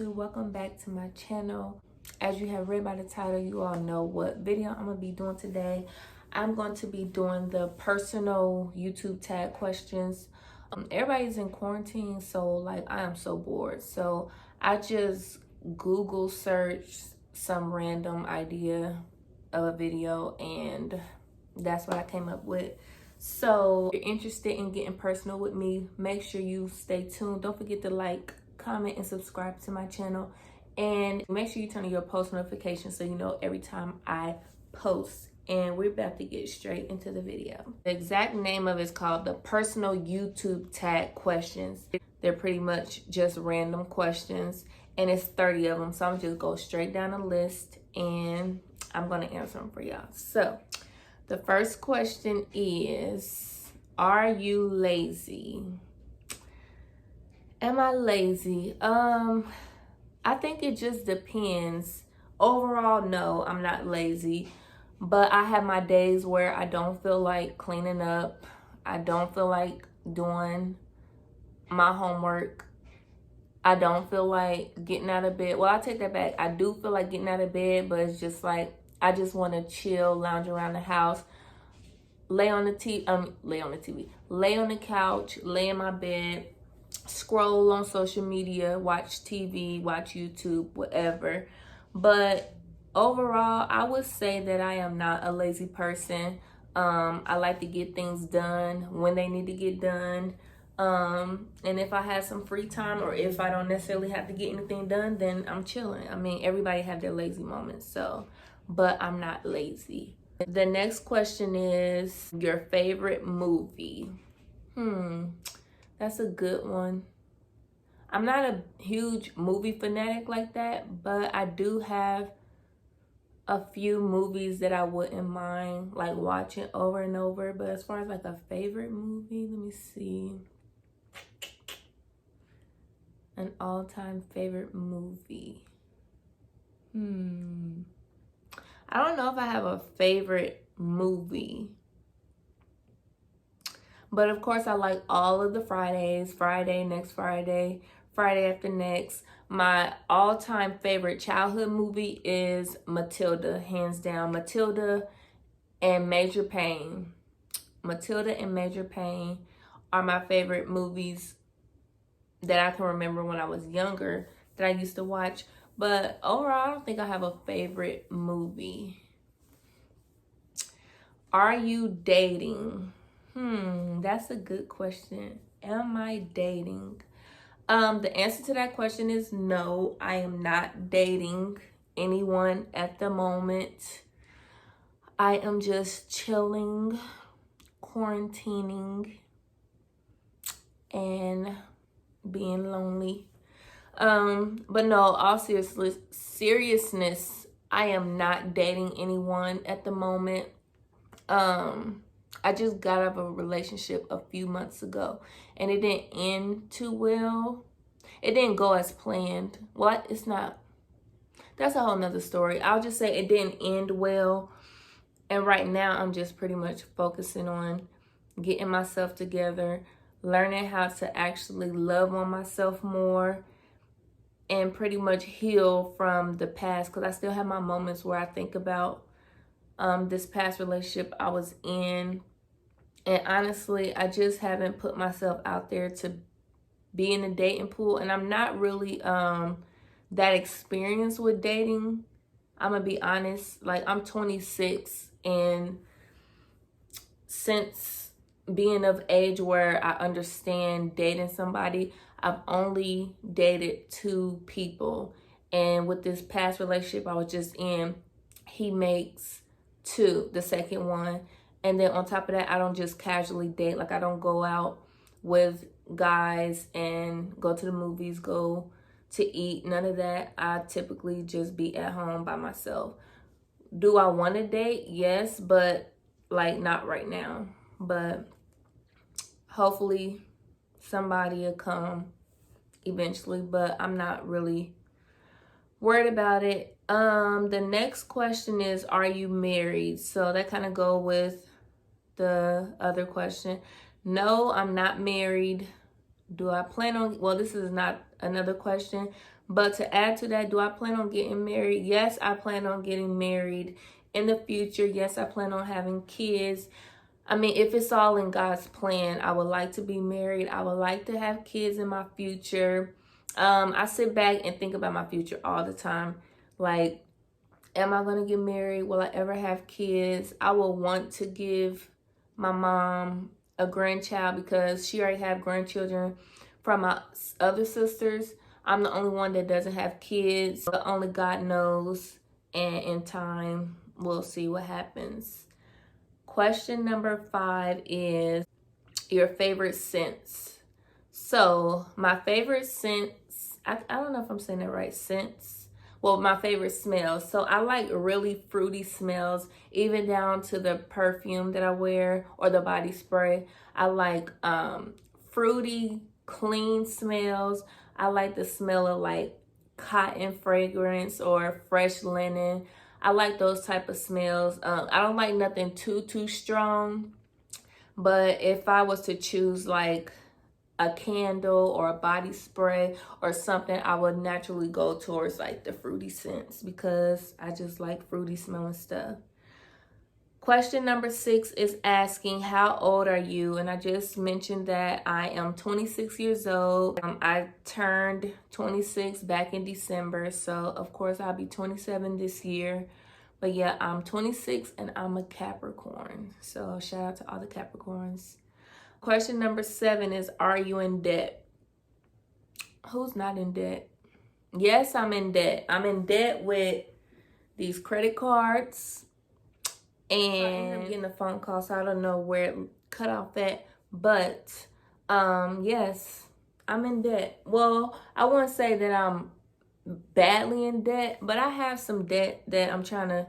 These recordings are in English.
YouTube, welcome back to my channel. As you have read by the title, you all know what video I'm gonna be doing today. I'm going to be doing the personal YouTube tag questions. Everybody's in quarantine, so like I am so bored, so I just Google searched some random idea of a video and that's what I came up with. So if you're interested in getting personal with me, make sure you stay tuned. Don't forget to like, comment, and subscribe to my channel. And make sure you turn on your post notifications so you know every time I post. And we're about to get straight into the video. The exact name of it is called the Personal YouTube Tag Questions. They're pretty much just random questions. And it's 30 of them. So I'm just go straight down the list and I'm going to answer them for y'all. So the first question is, are you lazy? Am I lazy? I think it just depends. Overall, no, I'm not lazy. But I have my days where I don't feel like cleaning up. I don't feel like doing my homework. I don't feel like getting out of bed. Well, I take that back. I do feel like getting out of bed, but it's just like I just want to chill, lounge around the house, lay on the couch, lay in my bed, scroll on social media, watch TV, watch YouTube, whatever. But overall, I would say that I am not a lazy person. I like to get things done when they need to get done. And if I have some free time or if I don't necessarily have to get anything done, then I'm chilling. I mean, everybody have their lazy moments, so, but I'm not lazy. The next question is your favorite movie. That's a good one. I'm not a huge movie fanatic like that, but I do have a few movies that I wouldn't mind like watching over and over. But as far as like a favorite movie, let me see. An all-time favorite movie. I don't know if I have a favorite movie. But of course, I like all of the Fridays. Friday, next Friday, Friday after next. My all-time favorite childhood movie is Matilda, hands down. Matilda and Major Payne. Matilda and Major Payne are my favorite movies that I can remember when I was younger that I used to watch. But overall, I don't think I have a favorite movie. Are you dating? That's a good question. Am I dating? The answer to that question is no, I am not dating anyone at the moment. I am just chilling, quarantining, and being lonely. But no, all seriousness, I am not dating anyone at the moment. I just got out of a relationship a few months ago and it didn't end too well. It didn't go as planned. Well, it's not. That's a whole nother story. I'll just say it didn't end well. And right now I'm just pretty much focusing on getting myself together, learning how to actually love on myself more, and pretty much heal from the past, because I still have my moments where I think about this past relationship I was in. And honestly, I just haven't put myself out there to be in the dating pool. And I'm not really that experienced with dating. I'm gonna be honest. Like, I'm 26, and since being of age where I understand dating somebody, I've only dated 2 people. And with this past relationship I was just in, he makes 2, the second one. And then on top of that, I don't just casually date. Like, I don't go out with guys and go to the movies, go to eat, none of that. I typically just be at home by myself. Do I want to date? Yes, but like not right now. But hopefully somebody will come eventually, but I'm not really worried about it. The next question is, are you married? So that kind of go with the other question. No, I'm not married. Do I plan on, well, this is not another question, But to add to that, do I plan on getting married? Yes, I plan on getting married in the future. Yes, I plan on having kids. I mean, if it's all in God's plan, I would like to be married. I would like to have kids in my future. I sit back and think about my future all the time. Like, am I going to get married? Will I ever have kids? I will want to give my mom a grandchild because she already have grandchildren from my other sisters. I'm the only one that doesn't have kids. But only God knows. And in time, we'll see what happens. Question number 5 is your favorite scents. So my favorite scents, I don't know if I'm saying that right, scents. Well, my favorite smells. So I like really fruity smells, even down to the perfume that I wear or the body spray. I like fruity, clean smells. I like the smell of like cotton fragrance or fresh linen. I like those type of smells. I don't like nothing too strong. But if I was to choose like a candle or a body spray or something, I would naturally go towards like the fruity scents because I just like fruity smelling stuff. Question number 6 is asking, how old are you? And I just mentioned that I am 26 years old. I turned 26 back in December. So of course I'll be 27 this year. But yeah, I'm 26 and I'm a Capricorn. So shout out to all the Capricorns. Question number 7 is, are you in debt? Who's not in debt? Yes, I'm in debt. I'm in debt with these credit cards. And I'm getting a phone call, so I don't know where it cut off at. But yes, I'm in debt. Well, I wouldn't say that I'm badly in debt, but I have some debt that I'm trying to,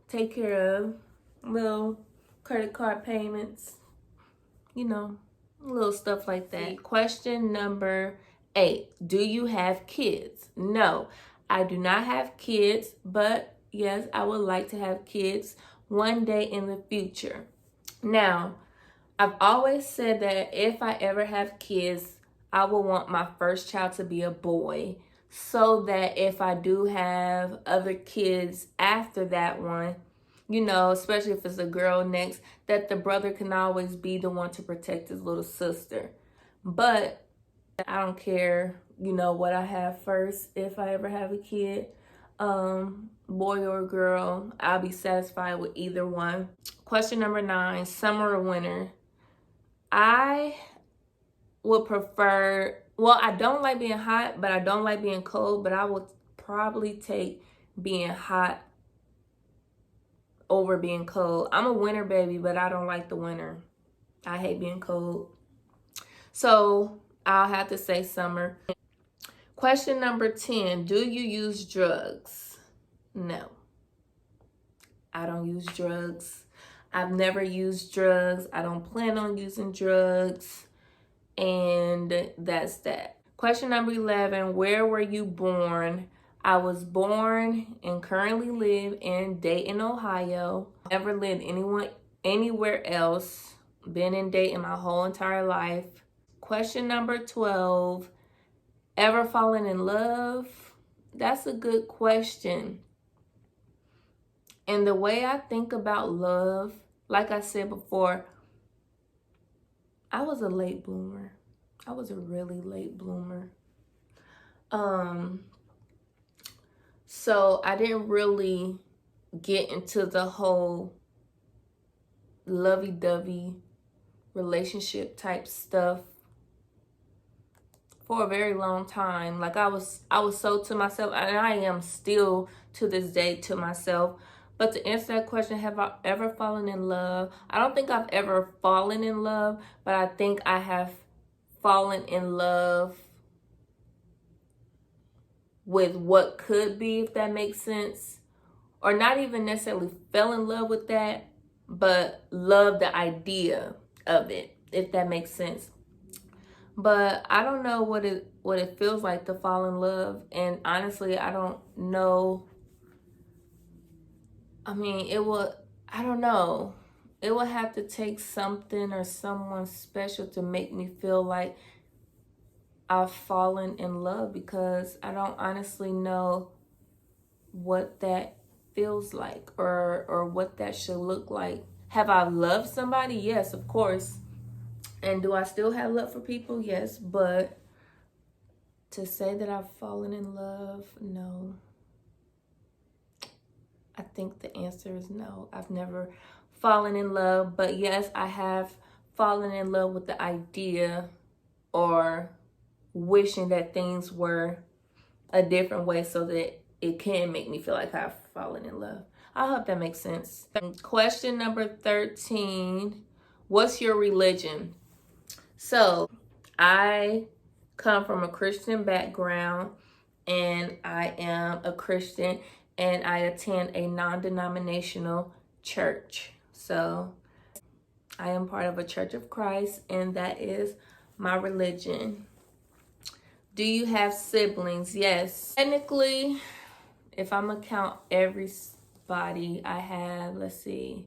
take care of. Little credit card payments, little stuff like that. Question number 8, do you have kids? No, I do not have kids, but yes, I would like to have kids one day in the future. Now, I've always said that if I ever have kids, I will want my first child to be a boy, so that if I do have other kids after that one, especially if it's a girl next, that the brother can always be the one to protect his little sister. But I don't care, what I have first. If I ever have a kid, boy or girl, I'll be satisfied with either one. Question number 9, summer or winter? I would prefer, well, I don't like being hot, but I don't like being cold, but I would probably take being hot over being cold. I'm a winter baby, but I don't like the winter. I hate being cold. So I'll have to say summer. Question number 10, do you use drugs? No, I don't use drugs. I've never used drugs. I don't plan on using drugs. And that's that. Question number 11, where were you born? I was born and currently live in Dayton, Ohio. Never lived anywhere else. Been in Dayton my whole entire life. Question number 12, ever fallen in love? That's a good question. And the way I think about love, like I said before, I was a late bloomer. I was a really late bloomer. So I didn't really get into the whole lovey-dovey relationship type stuff for a very long time. Like I was so to myself, and I am still to this day to myself. But to answer that question, have I ever fallen in love? I don't think I've ever fallen in love, but I think I have fallen in love with what could be, if that makes sense. Or not even necessarily fell in love with that, but love the idea of it, if that makes sense. But I don't know what it feels like to fall in love. And honestly, I don't know. I mean, I don't know. It would have to take something or someone special to make me feel like I've fallen in love, because I don't honestly know what that feels like, or what that should look like. Have I loved somebody? Yes, of course. And do I still have love for people? Yes, but to say that I've fallen in love, no. I think the answer is no. I've never fallen in love, but yes, I have fallen in love with the idea, or wishing that things were a different way so that it can make me feel like I've fallen in love. I hope that makes sense. Question number 13. What's your religion? So, I come from a Christian background, and I am a Christian, and I attend a non-denominational church. So, I am part of a Church of Christ, and that is my religion. Do you have siblings? Yes. Technically, if I'm gonna count everybody, I have, let's see,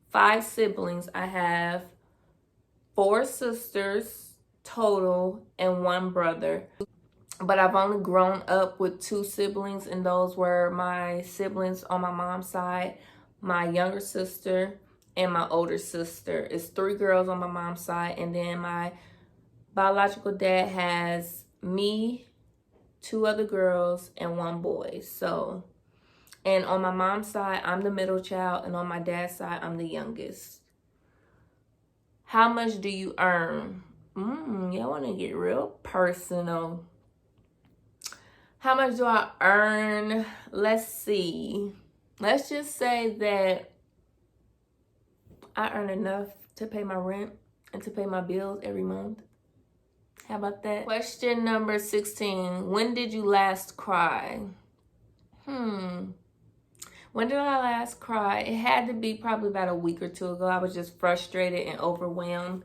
5 siblings. I have 4 sisters total and 1 brother. But I've only grown up with 2 siblings, and those were my siblings on my mom's side, my younger sister and my older sister. It's 3 girls on my mom's side, and then my biological dad has me, 2 other girls, and 1 boy. So, and on my mom's side, I'm the middle child, and on my dad's side, I'm the youngest. How much do you earn? Y'all want to get real personal. How much do I earn? Let's see. Let's just say that I earn enough to pay my rent and to pay my bills every month. How about that? Question number 16. When did you last cry? When did I last cry? It had to be probably about a week or 2 ago. I was just frustrated and overwhelmed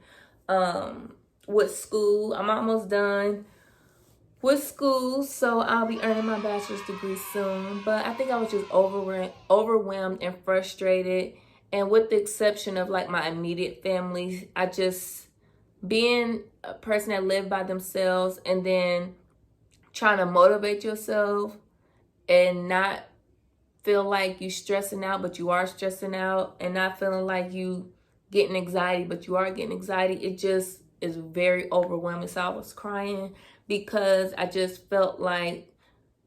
with school. I'm almost done with school, so I'll be earning my bachelor's degree soon. But I think I was just overwhelmed and frustrated. And with the exception of like my immediate family, I just, being a person that lived by themselves and then trying to motivate yourself and not feel like you stressing out, but you are stressing out, and not feeling like you getting anxiety, but you are getting anxiety. It just is very overwhelming. So I was crying because I just felt like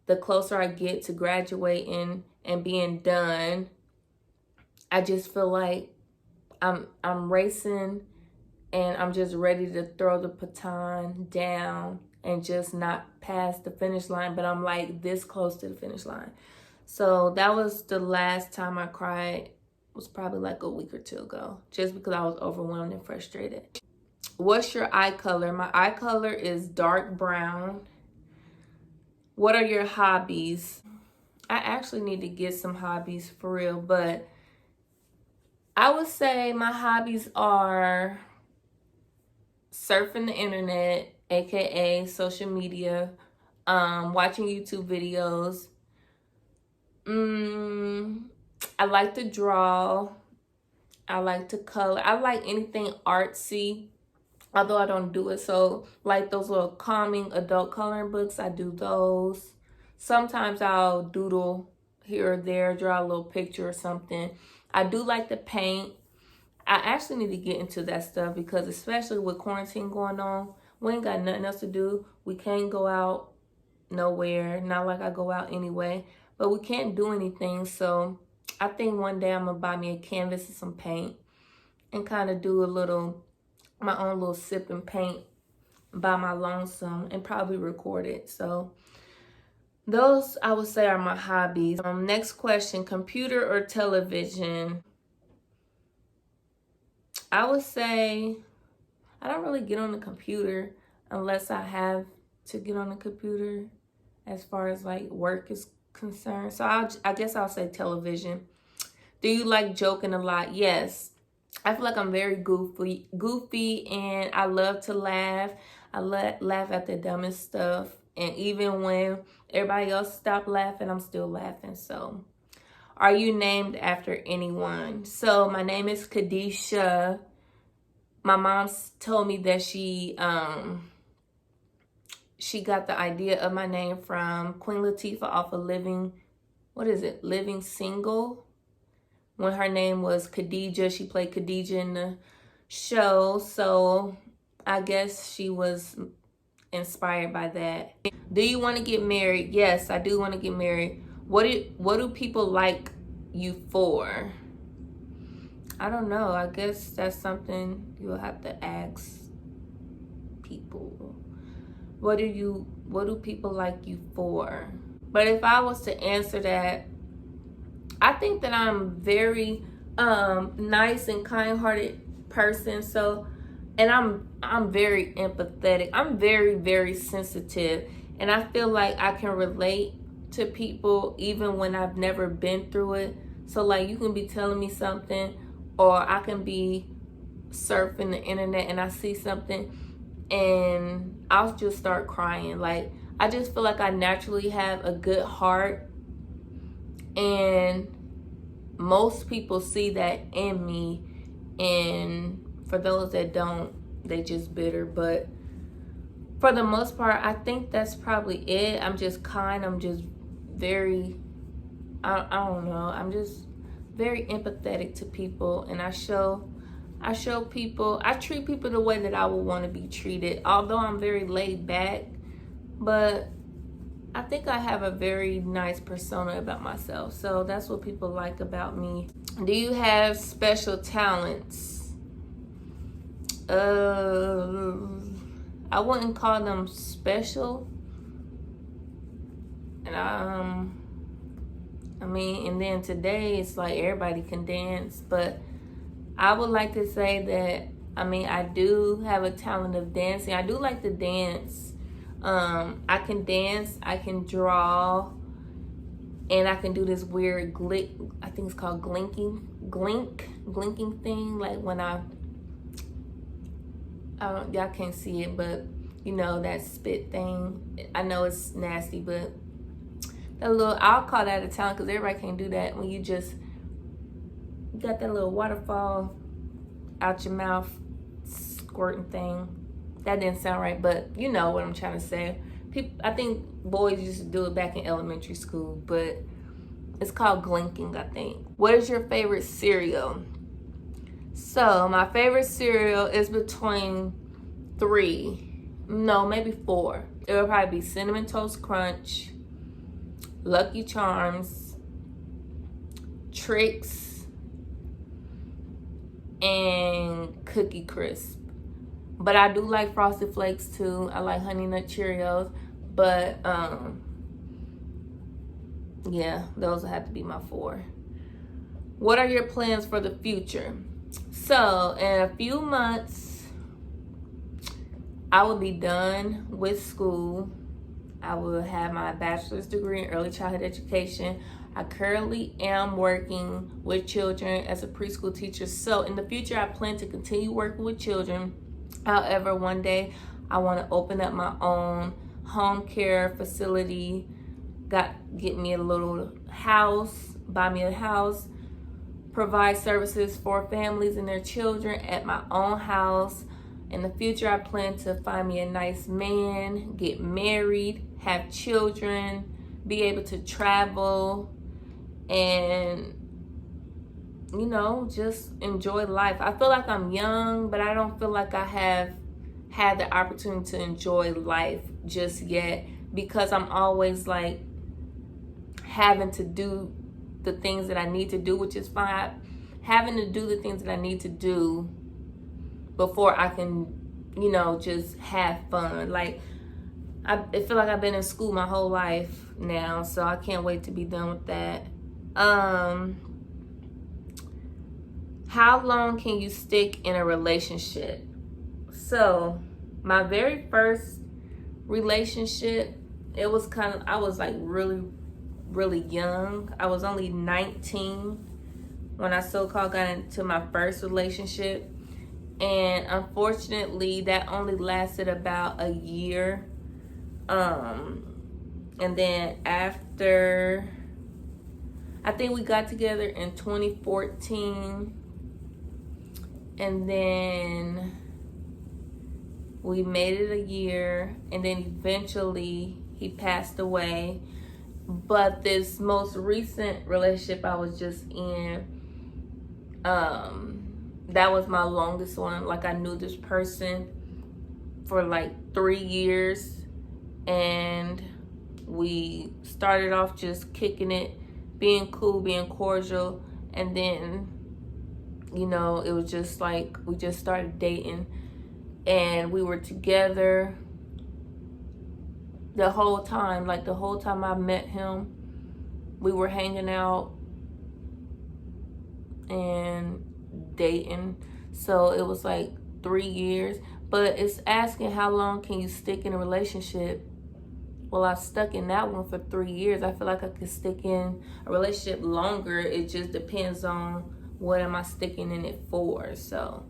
the closer I get to graduating and being done, I just feel like I'm racing, and I'm just ready to throw the baton down and just not pass the finish line, but I'm like this close to the finish line. So that was the last time I cried. It was probably like a week or 2 ago, just because I was overwhelmed and frustrated. What's your eye color? My eye color is dark brown. What are your hobbies? I actually need to get some hobbies for real, but I would say my hobbies are surfing the internet, aka social media, watching YouTube videos. I like to draw. I like to color. I like anything artsy, although I don't do it. So like those little calming adult coloring books, I do those. Sometimes I'll doodle here or there, draw a little picture or something. I do like to paint. I actually need to get into that stuff, because especially with quarantine going on, we ain't got nothing else to do. We can't go out nowhere. Not like I go out anyway, but we can't do anything. So I think one day I'm gonna buy me a canvas and some paint and kind of do my own little sip and paint by my lonesome, and probably record it. So those, I would say, are my hobbies. Next question, computer or television? I would say I don't really get on the computer unless I have to get on the computer as far as like work is concerned. So I guess I'll say television. Do you like joking a lot? Yes. I feel like I'm very goofy, and I love to laugh. I laugh at the dumbest stuff. And even when everybody else stop laughing, I'm still laughing. So, are you named after anyone? So, my name is Kadisha. my mom told me that she got the idea of my name from Queen Latifah off of Living Single. When her name was Khadijah, she played Khadijah in the show. So I guess she was inspired by that. Do you want to get married? Yes, I do want to get married. What do people like you for? I don't know. I guess that's something you'll have to ask people. What do people like you for? But if I was to answer that, I think that I'm very nice and kind-hearted person. So, and I'm very empathetic. I'm very, very sensitive, and I feel like I can relate to people even when I've never been through it. So like, you can be telling me something, or I can be surfing the internet and I see something and I'll just start crying. Like, I just feel like I naturally have a good heart, and most people see that in me. And for those that don't, they just bitter. But for the most part, I think that's probably it. I'm just kind. I'm just very, I don't know. I'm just very empathetic to people, and I treat people the way that I would want to be treated. Although I'm very laid back, but I think I have a very nice persona about myself. So that's what people like about me. Do you have special talents? I wouldn't call them special. And I mean, and then today it's like everybody can dance, but I would like to say that, I mean, I do have a talent of dancing. I do like to dance. I can dance, I can draw, and I can do this weird I think it's called glinking thing. Like when y'all can't see it, but you know, that spit thing. I know it's nasty, but I'll call that a talent, because everybody can't do that. When you got that little waterfall out your mouth squirting thing. That didn't sound right, but you know what I'm trying to say. I think boys used to do it back in elementary school, but it's called glinking, I think. What is your favorite cereal? So my favorite cereal is between 3, no, maybe 4. It would probably be Cinnamon Toast Crunch, Lucky Charms, Trix, and Cookie Crisp. But I do like Frosted Flakes too. I like Honey Nut Cheerios. But yeah, those will have to be my 4. What are your plans for the future? So in a few months, I will be done with school. I will have my bachelor's degree in early childhood education. I currently am working with children as a preschool teacher. So in the future, I plan to continue working with children. However, one day I want to open up my own home care facility, get me a little house, buy me a house, provide services for families and their children at my own house. In the future, I plan to find me a nice man, get married, have children, be able to travel, and you know, just enjoy life. I feel like I'm young, but I don't feel like I have had the opportunity to enjoy life just yet, because I'm always like having to do the things that I need to do, which is fine. Having to do the things that I need to do before I can, you know, just have fun. Like, I feel like I've been in school my whole life now, so I can't wait to be done with that. How long can you stick in a relationship? So my very first relationship, I was like really, really young. I was only 19 when I so-called got into my first relationship. And unfortunately, that only lasted about a year. And then after, I think we got together in 2014. and then we made it a year, and then eventually he passed away. But this most recent relationship I was just in, that was my longest one. Like, I knew this person for like 3 years, and we started off just kicking it, being cool, being cordial, and then, you know, it was just like we just started dating, and we were together the whole time. Like, the whole time I met him, we were hanging out and dating. So it was like 3 years. But it's asking how long can you stick in a relationship. Well, I stuck in that one for 3 years. I feel like I could stick in a relationship longer. It just depends on what am I sticking in it for. So,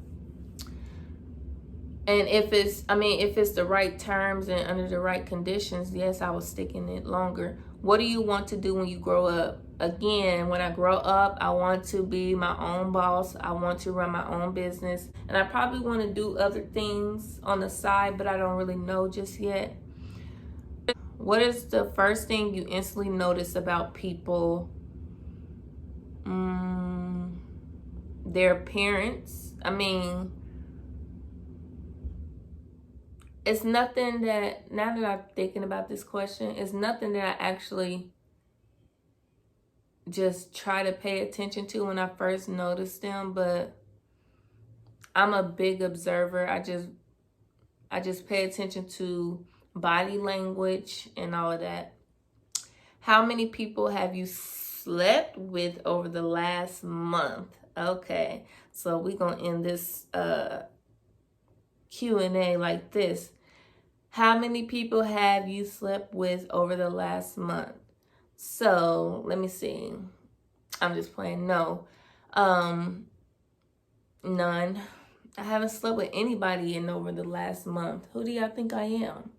and if it's the right terms and under the right conditions, yes, I was sticking it longer. What do you want to do when you grow up? Again, when I grow up, I want to be my own boss. I want to run my own business. And I probably want to do other things on the side, but I don't really know just yet. What is the first thing you instantly notice about people? Their appearance. I mean, it's nothing that, now that I'm thinking about this question, it's nothing that I actually just try to pay attention to when I first noticed them, but I'm a big observer. I just pay attention to body language and all of that. How many people have you slept with over the last month? Okay, so we're gonna end this Q&A like this. How many people have you slept with over the last month? So let me see. I'm just playing. No, none. I haven't slept with anybody in over the last month. Who do y'all think I am?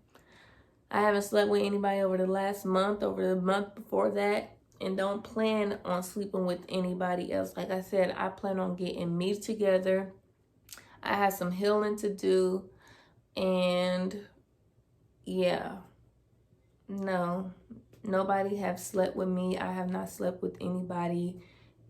I haven't slept with anybody over the last month, over the month before that, and don't plan on sleeping with anybody else. Like I said, I plan on getting me together. I have some healing to do, and yeah, no, nobody have slept with me. I have not slept with anybody,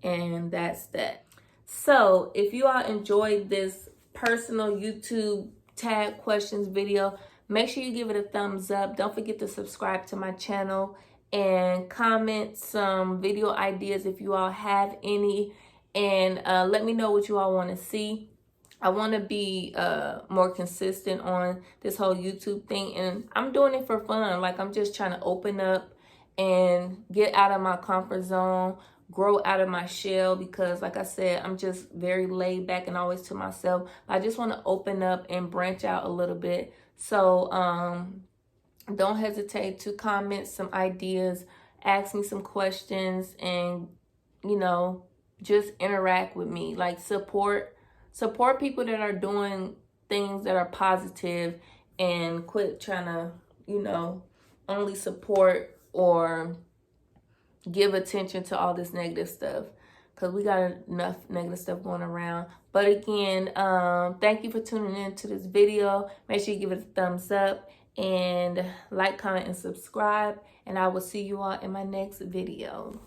and that's that. So if you all enjoyed this personal YouTube tag questions video, make sure you give it a thumbs up. Don't forget to subscribe to my channel and comment some video ideas if you all have any, and let me know what you all want to see. I want to be more consistent on this whole YouTube thing, and I'm doing it for fun. Like, I'm just trying to open up and get out of my comfort zone, grow out of my shell, because like I said, I'm just very laid back and always to myself. I just want to open up and branch out a little bit. So don't hesitate to comment some ideas, ask me some questions, and, you know, just interact with me. Like, support people that are doing things that are positive, and quit trying to, you know, only support or give attention to all this negative stuff, because we got enough negative stuff going around. But again, thank you for tuning in to this video. Make sure you give it a thumbs up and like, comment, and subscribe, and I will see you all in my next video.